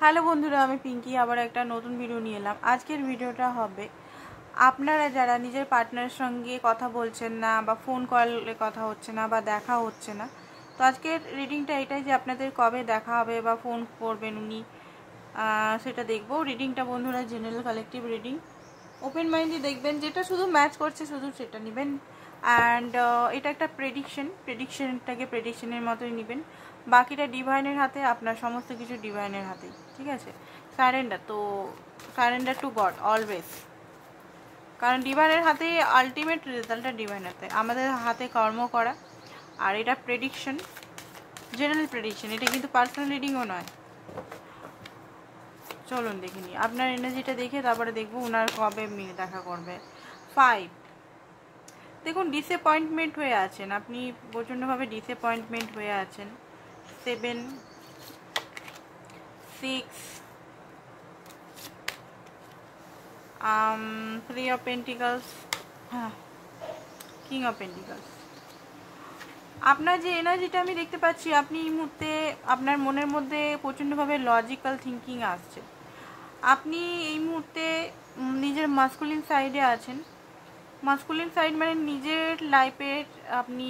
Hello বন্ধুরা, আমি পিঙ্কি আবার একটা নতুন ভিডিও নিয়ে এলাম। আজকের ভিডিওটা হবে আপনারা যারা নিজের পার্টনারের সঙ্গে কথা বলছেন না বা ফোন কলে কথা হচ্ছে না বা দেখা হচ্ছে না, তো আজকের রিডিংটা এটাই যে আপনাদের কবে দেখা হবে বা ফোন করবেন উনি, সেটা দেখবো। রিডিংটা বন্ধুরা জেনারেল কালেকটিভ রিডিং, ওপেন মাইন্ডে দেখবেন, যেটা শুধু ম্যাচ করছে শুধু সেটা নেবেন। অ্যান্ড এটা একটা প্রেডিকশনটাকে প্রেডিকশনের মতোই নেবেন, বাকিটা ডিভাইনের হাতে, আপনার সমস্ত কিছু ডিভাইনের হাতেই, ঠিক আছে। সারেন্ডার টু গড অলওয়েজ, কারণ ডিভাইনের হাতে আলটিমেট রেজাল্টটা ডিভাইনের হাতে, আমাদের হাতে কর্ম করা। আর এটা প্রেডিকশন, জেনারেল প্রেডিকশন, এটা কিন্তু পার্সোনাল রিডিংও নয়। চলুন দেখে নিই আপনার এনার্জিটা দেখে, তারপরে দেখবো ওনার কবে দেখা করবে। 5, দেখুন ডিসঅ্যাপয়েন্টমেন্ট হয়ে আছেন আপনি, প্রচণ্ডভাবে ডিসঅ্যাপয়েন্টমেন্ট হয়ে আছেন। 7, 6, 3 অফ পেন্টিকলস, হ্যাঁ, কিং অফ পেন্টিকলস। আপনার যে এনার্জিটা আমি দেখতে পাচ্ছি, আপনি এই মুহূর্তে আপনার মনের মধ্যে প্রচণ্ডভাবে লজিক্যাল থিঙ্কিং আসছে। আপনি এই মুহূর্তে নিজের মাস্কুলিন সাইডে আছেন। মাস্কুলিন সাইড মানে নিজের লাইফের আপনি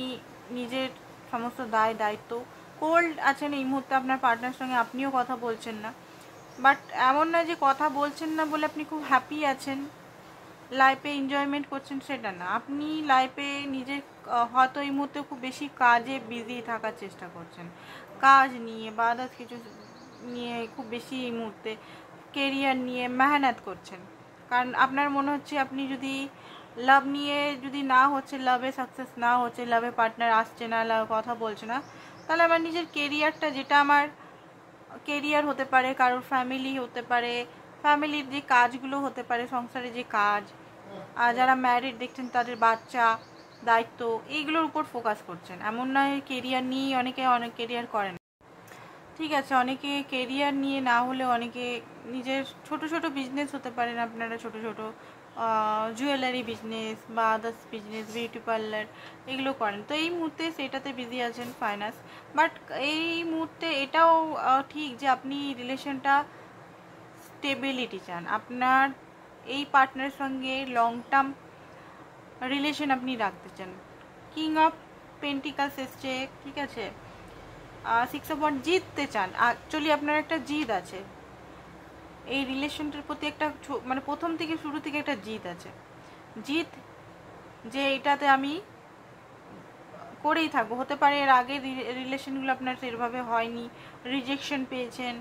নিজের সমস্ত দায়িত্ব, কোল্ড আছেন এই মুহূর্তে আপনার পার্টনার সঙ্গে, আপনিও কথা বলছেন না। বাট এমন না যে কথা বলছেন না বলে আপনি খুব হ্যাপি আছেন, লাইফে এনজয়মেন্ট করছেন, সেটা না। আপনি লাইফে নিজের হয়তো এই মুহূর্তে খুব বেশি কাজে বিজি থাকার চেষ্টা করছেন, কাজ নিয়ে বা আদার্স কিছু নিয়ে খুব বেশি এই মুহূর্তে কেরিয়ার নিয়ে মেহনত করছেন। কারণ আপনার মনে হচ্ছে আপনি যদি লাভ নিয়ে যদি না হচ্ছে, লাভে সাকসেস না হচ্ছে, লাভে পার্টনার আসছে না, লাভ কথা বলছে না, তাহলে আমার নিজের কেরিয়ারটা, যেটা আমার কেরিয়ার হতে পারে, কারোর ফ্যামিলি হতে পারে, ফ্যামিলির যে কাজগুলো হতে পারে, সংসারে যে কাজ, আর যারা ম্যারিড দেখছেন তাদের বাচ্চা, দায়িত্ব, এইগুলোর উপর ফোকাস করছেন। এমন নয় কেরিয়ার নিয়েই অনেকে অনেক কেরিয়ার করেন, ঠিক আছে। অনেকে কেরিয়ার নিয়ে না হলে অনেকে নিজের ছোট ছোট বিজনেস হতে পারেন, আপনারা ছোট ছোট জুয়েলারি বিজনেস বা আদার্স বিজনেস, বিউটি পার্লার, এগুলো করেন। তো এই মুহূর্তে সেটাতে বিজি আছেন, ফাইন্যান্স। বাট এই মুহূর্তে এটাও ঠিক যে আপনি রিলেশনটা স্টেবিলিটি চান, আপনার এই পার্টনারের সঙ্গে লং টার্ম রিলেশন আপনি রাখতে চান। কিং অফ পেন্টিকালস এসছে, ঠিক আছে। 6 অফ ওয়ান্ড, জিততে চান। অ্যাকচুয়ালি আপনার একটা জিদ আছে এই রিলেশনটার প্রতি, একটা মানে প্রথম থেকে শুরু থেকে একটা জিদ আছে, জিদ যে এটাতে আমি করেই থাকবো। হতে পারে এর আগে রিলেশনগুলো আপনার সেভাবে হয়নি, রিজেকশন পেয়েছেন,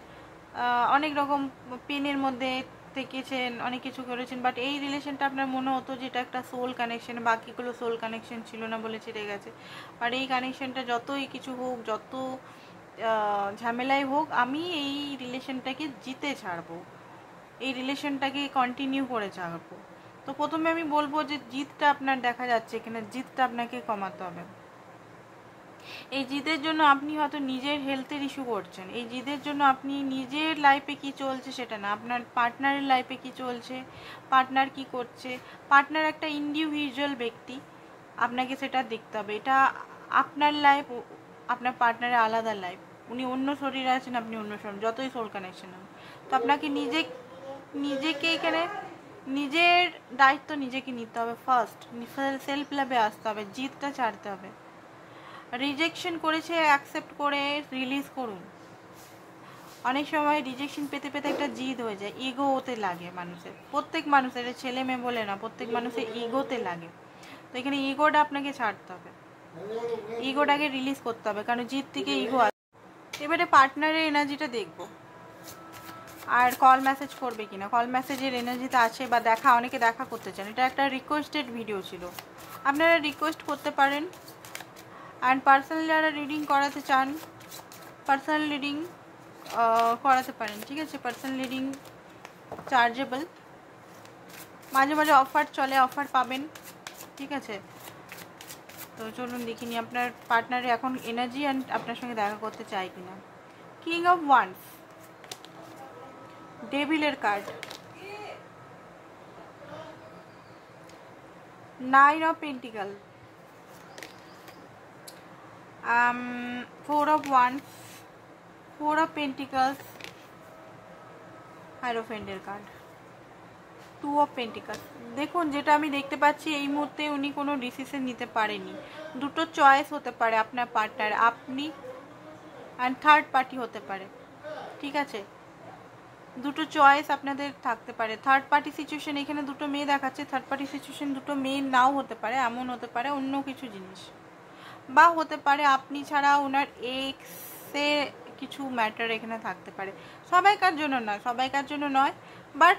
অনেক রকম পেনের মধ্যে থেকেছেন, অনেক কিছু করেছেন, বাট এই রিলেশনটা আপনার মনে হতো যেটা একটা সোল কানেকশন, বাকিগুলো সোল কানেকশন ছিল না বলে ছেড়ে গেছে। বাট এই কানেকশনটা যতই কিছু হোক, যত ঝামেলাই হোক, আমি এই রিলেশনটাকে জিতে ছাড়বো, এই রিলেশনটাকে কন্টিনিউ করে ছাড়বো। তো প্রথমে আমি বলবো যে জিতটা আপনার দেখা যাচ্ছে এখানে, জিতটা আপনাকে কমাতে হবে। এই জিদের জন্য আপনি হয়তো নিজের হেলথের ইস্যু করছেন, এই জিদের জন্য আপনি নিজের লাইফে কি চলছে সেটা না, আপনার পার্টনারের লাইফে কি চলছে, পার্টনার কি করছে। পার্টনার একটা ইন্ডিভিজুয়াল ব্যক্তি, আপনাকে সেটা দেখতে হবে। এটা আপনার লাইফ, আপনার পার্টনারের আলাদা লাইফ। উনি অন্য শরীরে আছেন, আপনি অন্য শরীর, যতই সোল কানেকশন হবে। তো আপনাকে নিজেকে এখানে নিজের দায়িত্ব নিজেকে নিতে হবে। ফার্স্ট সেলফ লাভে আসতে হবে, জিদটা ছাড়তে হবে। রিজেকশন করেছে, অ্যাকসেপ্ট করে রিলিজ করুন। অনেক সময় রিজেকশন পেতে পেতে একটা জিদ হয়ে যায়, ইগোতে লাগে মানুষের, প্রত্যেক মানুষের, ছেলে মেয়ে বলে না, প্রত্যেক মানুষের ইগোতে লাগে। তো এখানে ইগোটা আপনাকে ছাড়তে হবে, ইগোটাকে রিলিজ করতে হবে, কারণ জিদ থেকে ইগো আসে। এবারে পার্টনারের এনার্জিটা দেখবো, আর কল মেসেজ করবে কিনা, কল মেসেজের এনার্জিতে আছে বা দেখা, অনেকে দেখা করতে চান। এটা একটা রিকোয়েস্টেড ভিডিও ছিল, আপনারা রিকোয়েস্ট করতে পারেন। অ্যান্ড পার্সোনাল যারা রিডিং করাতে চান, পার্সোনাল রিডিং করাতে পারেন, ঠিক আছে। পার্সোনাল রিডিং চার্জেবল, মাঝে মাঝে অফার চলে, অফার পাবেন, ঠিক আছে। তো চলুন দেখিনি আপনার পার্টনারে এখন এনার্জি অ্যান্ড আপনার সঙ্গে দেখা করতে চাই কিনা। কিং অফ ওয়ান্স, ডেভিলের card, 9 of pentacle, 4 of wands, 4 of pentacles, হাইরোফেন্টের কার্ড, 2 অফ পেন্টিকালস। দেখুন যেটা আমি দেখতে পাচ্ছি এই মুহূর্তে উনি কোনো ডিসিশন নিতে পারেনি। দুটো চয়েস হতে পারে, আপনার পার্টনার, আপনি অ্যান্ড থার্ড পার্টি হতে পারে, ঠিক আছে? দুটো চয়েস আপনাদের থাকতে পারে। থার্ড পার্টি সিচুয়েশন এখানে দুটো মেয়ে দেখাচ্ছে, থার্ড পার্টি সিচুয়েশন দুটো মেয়ে নাও হতে পারে, এমন হতে পারে অন্য কিছু জিনিস, বা হতে পারে আপনি ছাড়া ওনার এক্সে কিছু ম্যাটার এখানে থাকতে পারে। সবাইকার জন্য নয়, বাট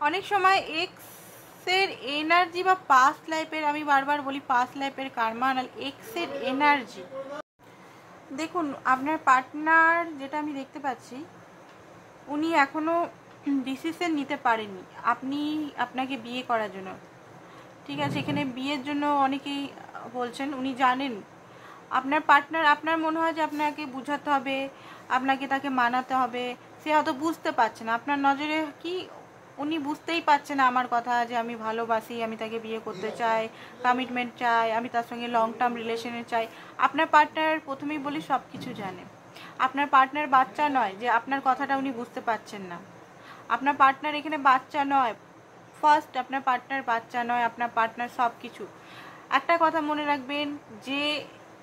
অনেক সময় এক্সের এনার্জি বা পাস্ট লাইফের, আমি বারবার বলি পাস্ট লাইফের কার্মা না এক্সের এনার্জি। দেখুন আপনার পার্টনার যেটা আমি দেখতে পাচ্ছি উনি এখনো ডিসিশন নিতে পারেননি আপনাকে বিয়ে করার জন্য, ঠিক আছে? এখানে বিয়ের জন্য অনেকেই বলছেন, উনি জানেন আপনার পার্টনার, আপনার মনে হয় যে আপনাকে বুঝাতে হবে, আপনাকে তাকে মানাতে হবে, সে হয়তো বুঝতে পারছে না। আপনার নজরে কি উনি বুঝতেই পারছে না আমার কথা, যে আমি ভালোবাসি, আমি তাকে বিয়ে করতে চাই, কমিটমেন্ট চাই, আমি তার সঙ্গে লং টার্ম রিলেশনে চাই। আপনার পার্টনার প্রথমেই বলি সব কিছু জানে। আপনার পার্টনার বাচ্চা নয় যে আপনার কথাটা উনি বুঝতে পারছেন না। আপনার পার্টনার এখানে বাচ্চা নয়, ফার্স্ট আপনার পার্টনার বাচ্চা নয়, আপনার পার্টনার সব কিছু। একটা কথা মনে রাখবেন, যে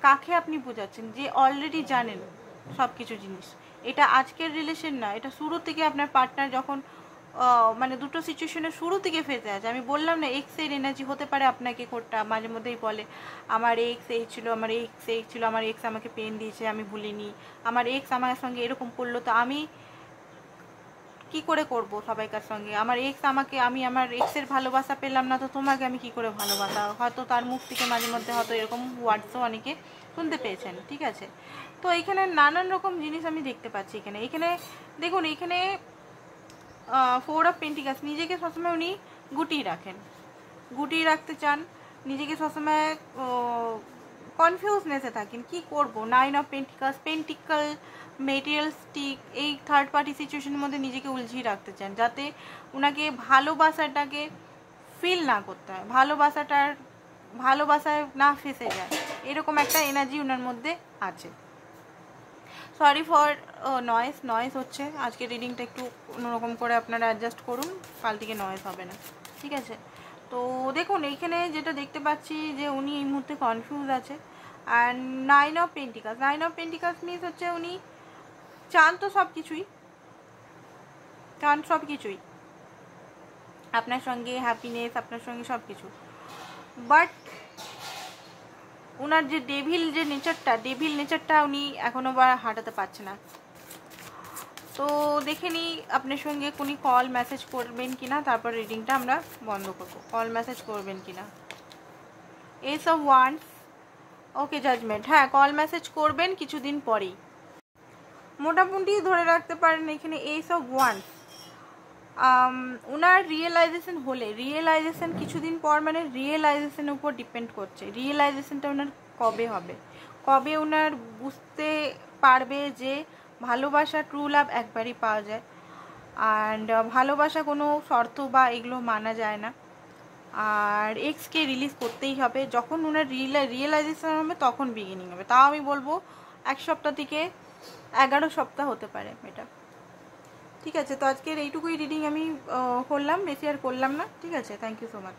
কাকে আপনি বোঝাচ্ছেন, যে অলরেডি জানেন সব কিছু জিনিস। এটা আজকের রিলেশন না, এটা শুরু থেকে আপনার পার্টনার যখন মানে দুটো সিচুয়েশনের শুরু থেকে ফেসে আছে। আমি বললাম না এক্সের এনার্জি হতে পারে আপনাকে কোটটা মাঝে মধ্যেই বলে আমার এক্স এই ছিল, আমার এক্স এই ছিল, আমার এক্স আমাকে পেন দিয়েছে, আমি ভুলিনি, আমার এক্স আমার সঙ্গে এরকম করলো, তো আমি কি করে করব সবাইকার সঙ্গে, আমার এক্স আমাকে, আমি আমার এক্সের ভালোবাসা পেলাম না, তো তোমাকে আমি কি করে ভালোবাসা। হয়তো তার মুখ থেকে মাঝে মধ্যে হয়তো এরকম ওয়ার্ডসও অনেকে শুনতে পেয়েছেন, ঠিক আছে? তো এখানে নানান রকম জিনিস আমি দেখতে পাচ্ছি। এখানে দেখুন, এখানে 4 অফ পেন্টিকালস, নিজেকে সবসময় উনি গুটিয়ে রাখতে চান, নিজেকে সবসময় কনফিউজনেসে থাকেন কি করব। 9 অফ পেন্টিকালস, পেন্টিকাল মেটেরিয়াল স্টিক, এই থার্ড পার্টি সিচুয়েশনের মধ্যে নিজেকে উলঝিয়ে রাখতে চান, যাতে ওনাকে ভালোবাসাটাকে ফিল না করতে হয়, ভালোবাসায় না ফেসে যায়, এরকম একটা এনার্জি ওনার মধ্যে আছে। সরি ফর নয়েজ হচ্ছে, আজকে রিডিংটা একটু অন্যরকম করে আপনারা অ্যাডজাস্ট করুন, কাল থেকে নয়েজ হবে না, ঠিক আছে? তো দেখুন এইখানে যেটা দেখতে পাচ্ছি যে উনি এই মুহূর্তে কনফিউজ আছে। অ্যান্ড 9 অফ পেন্টিকালস মিনস হচ্ছে উনি চান তো সব কিছুই, আপনার সঙ্গে হ্যাপিনেস, আপনার সঙ্গে সব কিছু, বাট ওনার যে ডেভিল নেচারটা উনি এখনো বা হাঁটাতে পারছে না। তো দেখে নিই আপনার সঙ্গে কোন কল মেসেজ করবেন কিনা, তারপর রিডিংটা আমরা বন্ধ করবো। কল মেসেজ করবেন কিনা, as of once, okay judgement, হ্যাঁ কল মেসেজ করবেন কিছুদিন পরেই, মোটামুটি ধরে রাখতে পারেন। এখানে এস অফ ওয়ান্স, ওনার রিয়েলাইজেশন কিছুদিন পর, মানে রিয়েলাইজেশনের উপর ডিপেন্ড করছে। রিয়েলাইজেশনটা ওনার কবে হবে, কবে ওনার বুঝতে পারবে যে ভালোবাসা, ট্রু লাভ একবারই পাওয়া যায়, অ্যান্ড ভালোবাসা কোনো শর্ত বা এগুলো মানা যায় না, আর এক্সকে রিলিজ করতেই হবে। যখন ওনার রিয়েলাইজেশন হবে তখন বিগিনিং হবে, তাও আমি বলবো 1 সপ্তাহ থেকে 11 সপ্তাহ হতে পারে এটা, ঠিক আছে? তো আজকের এইটুকুই রিডিং আমি করলাম, বেশি আর করলাম না, ঠিক আছে? Thank you so much.